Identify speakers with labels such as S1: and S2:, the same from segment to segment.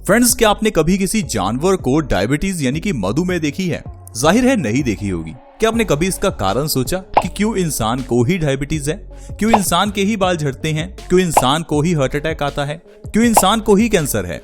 S1: Friends, क्या आपने कभी किसी जानवर को डायबिटीज यानी कि मधुमेह देखी है? जाहिर है नहीं देखी होगी। क्या आपने कभी इसका कारण सोचा कि क्यों इंसान को ही डायबिटीज है? क्यों इंसान के ही बाल झड़ते हैं? क्यों इंसान को ही हार्ट अटैक आता है? क्यों इंसान को ही कैंसर है?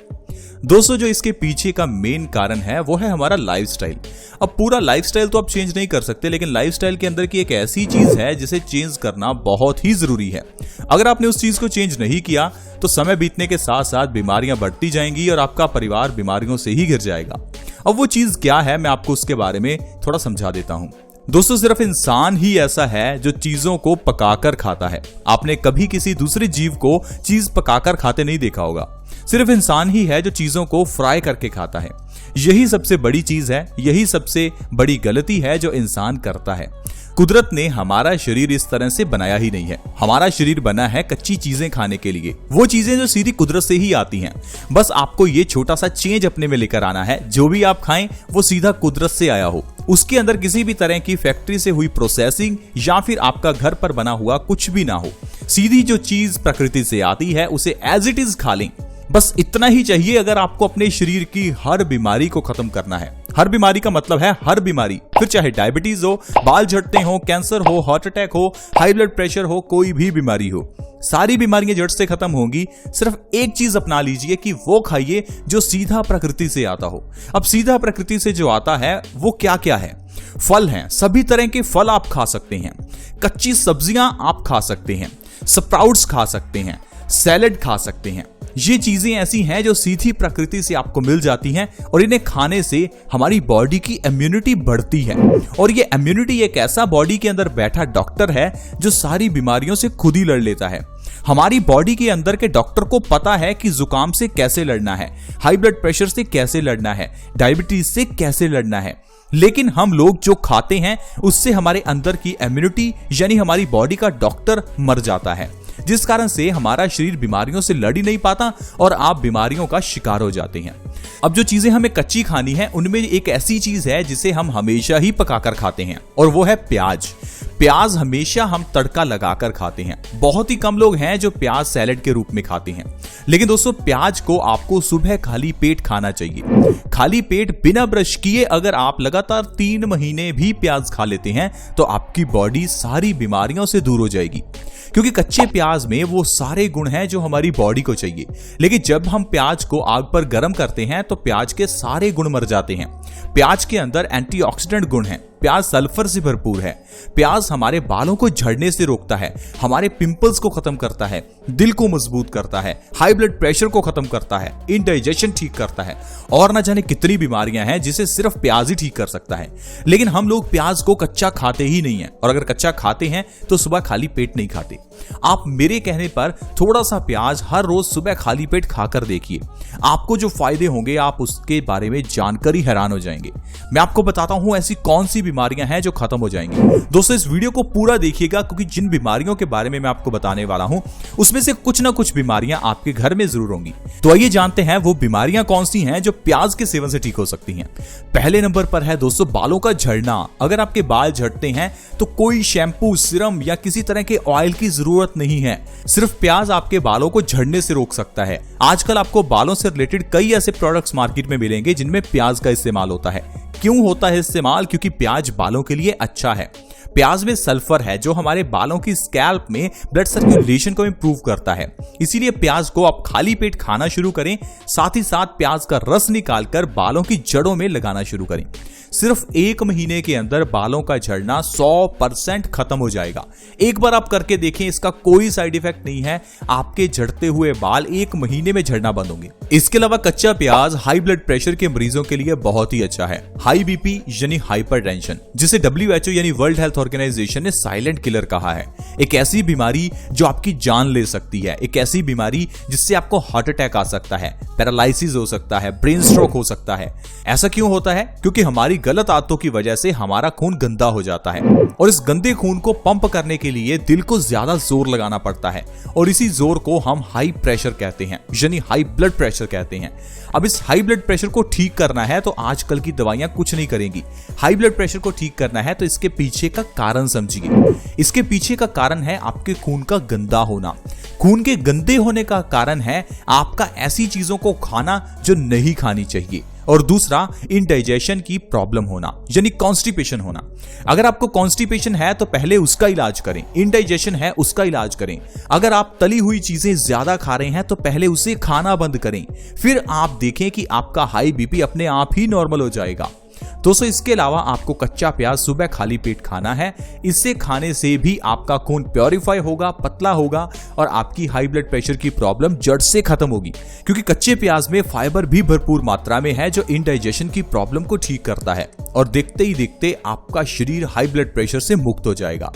S1: दोस्तों, जो इसके पीछे का मेन कारण है वो है हमारा लाइफस्टाइल। अब पूरा लाइफस्टाइल तो आप चेंज नहीं कर सकते, लेकिन लाइफस्टाइल के अंदर की एक ऐसी चीज है जिसे चेंज करना बहुत ही जरूरी है। अगर आपने उस चीज को चेंज नहीं किया तो समय बीतने के साथ साथ बीमारियां बढ़ती जाएंगी और आपका परिवार बीमारियों से ही घिर जाएगा। अब वो चीज क्या है, मैं आपको उसके बारे में थोड़ा समझा देता हूं। दोस्तों, सिर्फ इंसान ही ऐसा है जो चीजों को पकाकर खाता है। आपने कभी किसी दूसरे जीव को चीज पकाकर खाते नहीं देखा होगा। सिर्फ इंसान ही है जो चीजों को फ्राई करके खाता है। यही सबसे बड़ी चीज है, यही सबसे बड़ी गलती है जो इंसान करता है। कुदरत ने हमारा शरीर इस तरह से बनाया ही नहीं है। हमारा शरीर बना है कच्ची चीजें खाने के लिए, वो चीजें जो सीधी कुदरत से ही आती हैं। बस आपको ये छोटा सा चेंज अपने में लेकर आना है। जो भी आप खाएं वो सीधा कुदरत से आया हो, उसके अंदर किसी भी तरह की फैक्ट्री से हुई प्रोसेसिंग या फिर आपका घर पर बना हुआ कुछ भी ना हो। सीधी जो चीज प्रकृति से आती है उसे एज इट इज खा लें। बस इतना ही चाहिए अगर आपको अपने शरीर की हर बीमारी को खत्म करना है। हर बीमारी का मतलब है हर बीमारी, फिर चाहे डायबिटीज हो, बाल झड़ते हो, कैंसर हो, हार्ट अटैक हो, हाई ब्लड प्रेशर हो, कोई भी बीमारी हो, सारी बीमारियां जड़ से खत्म होंगी। सिर्फ एक चीज अपना लीजिए कि वो खाइए जो सीधा प्रकृति से आता हो। अब सीधा प्रकृति से जो आता है वो क्या क्या है? फल हैं, सभी तरह के फल आप खा सकते हैं, कच्ची सब्जियां आप खा सकते हैं, स्प्राउट्स खा सकते हैं, सैलेड खा सकते हैं। ये चीजें ऐसी हैं जो सीधी प्रकृति से आपको मिल जाती हैं और इन्हें खाने से हमारी बॉडी की इम्यूनिटी बढ़ती है। और ये इम्यूनिटी एक ऐसा बॉडी के अंदर बैठा डॉक्टर है जो सारी बीमारियों से खुद ही लड़ लेता है। हमारी बॉडी के अंदर के डॉक्टर को पता है कि जुकाम से कैसे लड़ना है, हाई ब्लड प्रेशर से कैसे लड़ना है, डायबिटीज से कैसे लड़ना है। लेकिन हम लोग जो खाते हैं उससे हमारे अंदर की इम्यूनिटी यानी हमारी बॉडी का डॉक्टर मर जाता है, जिस कारण से हमारा शरीर बीमारियों से लड़ ही नहीं पाता और आप बीमारियों का शिकार हो जाते हैं। अब जो चीजें हमें कच्ची खानी है उनमें एक ऐसी चीज है जिसे हम हमेशा ही पकाकर खाते हैं और वो है प्याज। प्याज हमेशा हम तड़का लगाकर खाते हैं। बहुत ही कम लोग हैं जो प्याज सैलेड के रूप में खाते हैं। लेकिन दोस्तों, प्याज को आपको सुबह खाली पेट खाना चाहिए। खाली पेट बिना ब्रश किए अगर आप लगातार 3 महीने भी प्याज खा लेते हैं तो आपकी बॉडी सारी बीमारियों से दूर हो जाएगी, क्योंकि कच्चे प्याज में वो सारे गुण हैं जो हमारी बॉडी को चाहिए। लेकिन जब हम प्याज को आग पर गर्म करते हैं तो प्याज के सारे गुण मर जाते हैं। प्याज के अंदर एंटीऑक्सीडेंट गुण हैं। प्याज सल्फर से भरपूर है। प्याज हमारे बालों को झड़ने से रोकता है, हमारे पिंपल्स को खत्म करता है, दिल को मजबूत करता है, हाई ब्लड प्रेशर को खत्म करता है, इंडाइजेशन ठीक करता है और न जाने कितनी बीमारियां हैं जिसे सिर्फ प्याज ही ठीक कर सकता है। लेकिन हम लोग प्याज को कच्चा खाते ही नहीं है, और अगर कच्चा खाते हैं तो सुबह खाली पेट नहीं खाते। आप मेरे कहने पर थोड़ा सा प्याज हर रोज सुबह खाली पेट खाकर देखिए, आपको जो फायदे होंगे आप उसके बारे में जानकर ही हैरान हो जाएंगे। मैं आपको बताता हूं ऐसी कौन सी बीमारियां हैं जो खत्म हो जाएंगी। दोस्तों, इस वीडियो को पूरा देखिएगा क्योंकि जिन बीमारियों के बारे में मैं आपको बताने वाला हूं उसमें से कुछ ना कुछ बीमारियां आपके घर में जरूर होंगी। तो आइए जानते हैं वो बीमारियां कौन सी हैं जो प्याज के सेवन से ठीक हो सकती हैं। पहले नंबर पर है दोस्तों बालों का झड़ना। अगर आपके बाल झड़ते हैं तो कोई शैम्पू, सीरम या किसी तरह के ऑयल की जरूरत नहीं है। सिर्फ प्याज आपके बालों को झड़ने से रोक सकता है। आजकल आपको बालों से रिलेटेड कई ऐसे प्रोडक्ट्स मार्केट में मिलेंगे जिनमें प्याज का इस्तेमाल होता है। क्यों होता है इस्तेमाल? क्योंकि प्याज बालों के लिए अच्छा है। प्याज में सल्फर है जो हमारे बालों की स्कैल्प में ब्लड सर्कुलेशन को इंप्रूव करता है। इसीलिए प्याज को आप खाली पेट खाना शुरू करें, साथ ही साथ प्याज का रस निकालकर बालों की जड़ों में लगाना शुरू करें। सिर्फ 1 महीने के अंदर बालों का झड़ना 100% खत्म हो जाएगा। एक बार आप करके देखें, इसका कोई साइड इफेक्ट नहीं है। आपके झड़ते हुए बाल 1 महीने में झड़ना बंद होंगे। इसके अलावा कच्चा प्याज हाई ब्लड प्रेशर के मरीजों के लिए बहुत ही अच्छा है। हाई बीपी यानी हाइपरटेंशन, जिसे WHO यानी वर्ल्ड हेल्थ ऑर्गेनाइजेशन ने साइलेंट किलर कहा है। एक ऐसी बीमारी जो आपकी जान ले सकती है, एक ऐसी बीमारी जिससे आपको हार्ट अटैक आ सकता है, पैरालिसिस हो सकता है, ब्रेन स्ट्रोक हो सकता है। ऐसा क्यों होता है? क्योंकि हमारी गलत आदतों की वजह से हमारा खून गंदा हो जाता है और इस गंदे खून को पंप करने के लिए दिल को ज्यादा जोर लगाना पड़ता है और इसी जोर को हम हाई प्रेशर कहते हैं, यानी हाई ब्लड प्रेशर कहते हैं। अब इस हाई ब्लड प्रेशर को ठीक करना है तो आजकल की दवाइयां कुछ नहीं करेंगी। हाई ब्लड प्रेशर को ठीक करना है तो इसके पीछे का कारण समझिए। इसके पीछे का कारण है आपके खून का गंदा होना। खून के गंदे होने का कारण है आपका ऐसी चीजों को खाना जो नहीं खानी चाहिए, और दूसरा इंडाइजेशन की प्रॉब्लम होना यानी कॉन्स्टिपेशन होना। अगर आपको कॉन्स्टिपेशन है तो पहले उसका इलाज करें, इंडाइजेशन है उसका इलाज करें। अगर आप तली हुई चीजें ज्यादा खा रहे हैं तो पहले उसे खाना बंद करें, फिर आप देखें कि आपका हाई बीपी अपने आप ही नॉर्मल हो जाएगा। दोस्तों, इसके अलावा आपको कच्चा प्याज सुबह खाली पेट खाना है। इससे खाने से भी आपका खून प्योरीफाई होगा, पतला होगा और आपकी हाई ब्लड प्रेशर की प्रॉब्लम जड़ से खत्म होगी, क्योंकि कच्चे प्याज में फाइबर भी भरपूर मात्रा में है जो इंडाइजेशन की प्रॉब्लम को ठीक करता है, और देखते ही देखते आपका शरीर हाई ब्लड प्रेशर से मुक्त हो जाएगा।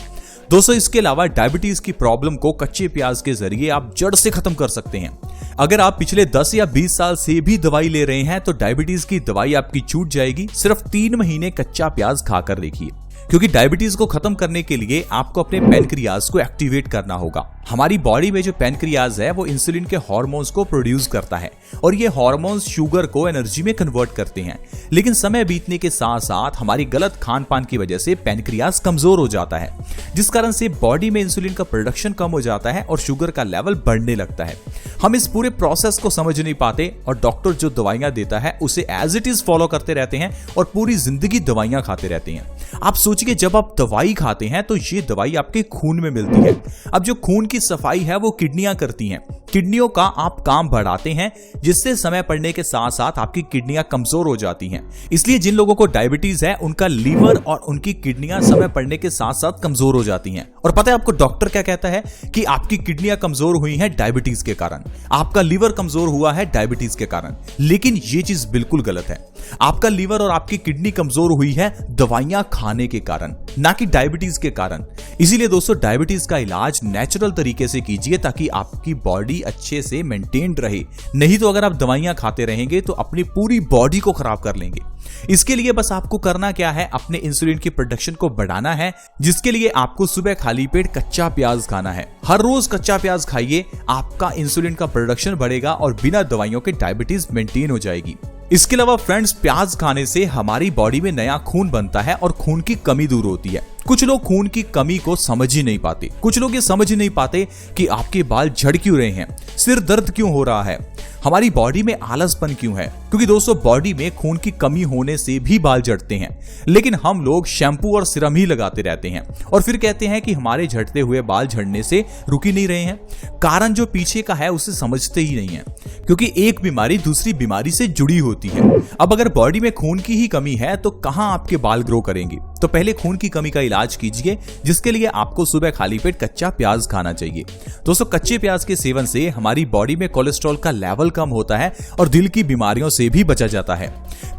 S1: दोस्तों, इसके अलावा डायबिटीज की प्रॉब्लम को कच्चे प्याज के जरिए आप जड़ से खत्म कर सकते हैं। अगर आप पिछले 10 या 20 साल से भी दवाई ले रहे हैं तो डायबिटीज की दवाई आपकी छूट जाएगी। सिर्फ 3 महीने कच्चा प्याज खाकर देखिए, क्योंकि डायबिटीज को खत्म करने के लिए आपको अपने पैनक्रियाज को एक्टिवेट करना होगा। हमारी बॉडी में जो पैनक्रियाज है वो इंसुलिन के हार्मोन्स को प्रोड्यूस करता है, और ये हार्मोन्स शुगर को एनर्जी में कन्वर्ट करते हैं। लेकिन समय बीतने के साथ साथ हमारी गलत खान पान की वजह से पैनक्रियाज कमजोर हो जाता है, जिस कारण से बॉडी में इंसुलिन का प्रोडक्शन कम हो जाता है और शुगर का लेवल बढ़ने लगता है। हम इस पूरे प्रोसेस को समझ नहीं पाते और डॉक्टर जो दवाइयां देता है उसे एज इट इज फॉलो करते रहते हैं और पूरी जिंदगी दवाइयां खाते रहते हैं। आप सोचिए, जब आप दवाई खाते हैं तो ये दवाई आपके खून में मिलती है। अब जो खून की सफाई है वो किडनियां करती हैं। किडनियों का आप काम बढ़ाते हैं, जिससे समय पड़ने के साथ साथ आपकी किडनियां कमजोर हो जाती हैं। इसलिए जिन लोगों को डायबिटीज है उनका लीवर और उनकी किडनियां समय पड़ने के साथ साथ कमजोर हो जाती हैं। और पता है आपको डॉक्टर क्या कहता है कि आपकी किडनियां कमजोर हुई हैं डायबिटीज के कारण, आपका लीवर कमजोर हुआ है डायबिटीज के कारण। लेकिन ये चीज बिल्कुल गलत है। आपका लीवर और आपकी किडनी कमजोर हुई है दवाइयां खाने के कारण, ना कि डायबिटीज के कारण। इसीलिए दोस्तों, डायबिटीज का इलाज नेचुरल तरीके से कीजिए ताकि आपकी बॉडी अच्छे से मेंटेन्ड रहे। नहीं तो अगर आप दवाइयां खाते रहेंगे तो अपनी पूरी बॉडी को खराब कर लेंगे। इसके लिए बस आपको करना क्या है, अपने इंसुलिन की प्रोडक्शन को बढ़ाना है, जिसके लिए आपको सुबह खाली पेट कच्चा प्याज खाना है। हर रोज कच्चा प्याज खाइए, आपका इंसुलिन का प्रोडक्शन बढ़ेगा और बिना दवाइयों के डायबिटीज मेंटेन हो जाएगी। इसके अलावा फ्रेंड्स, प्याज खाने से हमारी बॉडी में नया खून बनता है और खून की कमी दूर होती है। कुछ लोग खून की कमी को समझ ही नहीं पाते। कुछ लोग ये समझ ही नहीं पाते कि आपके बाल झड़ क्यों रहे हैं, सिर दर्द क्यों हो रहा है, हमारी बॉडी में आलसपन क्यों है। क्योंकि दोस्तों, बॉडी में खून की कमी होने से भी बाल झड़ते हैं, लेकिन हम लोग शैम्पू और सीरम ही लगाते रहते हैं और फिर कहते हैं कि हमारे झड़ते हुए बाल झड़ने से रुक ही नहीं रहे हैं। कारण जो पीछे का है उसे समझते ही नहीं है, क्योंकि एक बीमारी दूसरी बीमारी से जुड़ी होती है। अब अगर बॉडी में खून की ही कमी है तो कहां आपके बाल ग्रो करेंगे। तो पहले खून की कमी का इलाज कीजिए, जिसके लिए आपको सुबह खाली पेट कच्चा प्याज खाना चाहिए। दोस्तों, कच्चे प्याज के सेवन से हमारी बॉडी में कोलेस्ट्रॉल का लेवल कम होता है और दिल की बीमारियों से भी बचा जाता है।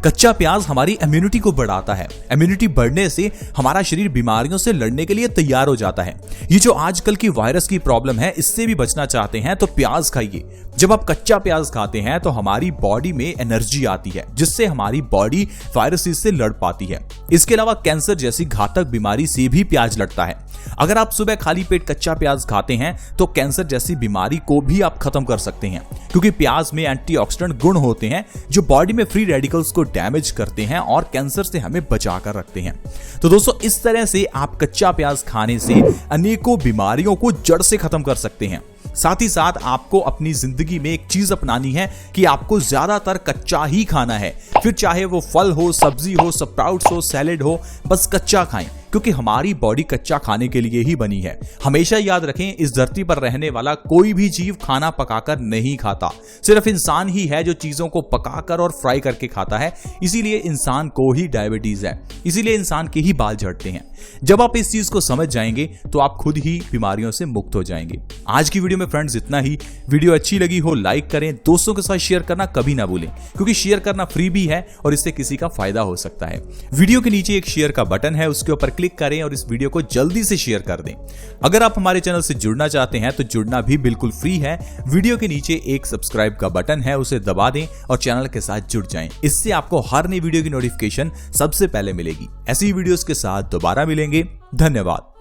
S1: कच्चा प्याज हमारी इम्यूनिटी को बढ़ाता है। इम्यूनिटी बढ़ने से हमारा शरीर बीमारियों से लड़ने के लिए तैयार हो जाता है। ये जो आजकल की वायरस की प्रॉब्लम है, इससे भी बचना चाहते हैं तो प्याज खाइए। जब आप कच्चा प्याज खाते हैं तो हमारी बॉडी में एनर्जी आती है, जिससे हमारी बॉडी वायरसेस से लड़ पाती है। इसके अलावा कैंसर जैसी घातक बीमारी से भी प्याज लड़ता है। अगर आप सुबह खाली पेट कच्चा प्याज खाते हैं तो कैंसर जैसी बीमारी को भी आप खत्म कर सकते हैं, क्योंकि प्याज में एंटीऑक्सीडेंट गुण होते हैं जो बॉडी में फ्री रेडिकल्स को डैमेज करते हैं और कैंसर से हमें बचा कर रखते हैं। तो दोस्तों, इस तरह से आप कच्चा प्याज खाने से अनेकों बीमारियों को जड़ से खत्म कर सकते हैं। साथ ही साथ आपको अपनी जिंदगी में एक चीज अपनानी है कि आपको ज्यादातर कच्चा ही खाना है। फिर चाहे वो फल हो, सब्जी हो, स्प्राउट्स हो, सैलेड हो, बस कच्चा खाएं, क्योंकि हमारी बॉडी कच्चा खाने के लिए ही बनी है। हमेशा याद रखें, इस धरती पर रहने वाला कोई भी जीव खाना पकाकर नहीं खाता। सिर्फ इंसान ही है जो चीजों को पकाकर और फ्राई करके खाता है। इसीलिए इंसान को ही डायबिटीज है, इसीलिए इंसान के ही बाल झड़ते हैं। जब आप इस चीज को समझ जाएंगे तो आप खुद ही बीमारियों से मुक्त हो जाएंगे। आज की वीडियो में फ्रेंड्स इतना ही। वीडियो अच्छी लगी हो लाइक करें, दोस्तों के साथ शेयर करना कभी ना भूलें, क्योंकि शेयर करना फ्री भी है और इससे किसी का फायदा हो सकता है। वीडियो के नीचे एक शेयर का बटन है, उसके ऊपर क्लिक करें और इस वीडियो को जल्दी से शेयर कर दें। अगर आप हमारे चैनल से जुड़ना चाहते हैं तो जुड़ना भी बिल्कुल फ्री है। वीडियो के नीचे एक सब्सक्राइब का बटन है, उसे दबा दें और चैनल के साथ जुड़ जाएं। इससे आपको हर नई वीडियो की नोटिफिकेशन सबसे पहले मिलेगी। ऐसी वीडियोस के साथ दोबारा मिलेंगे। धन्यवाद।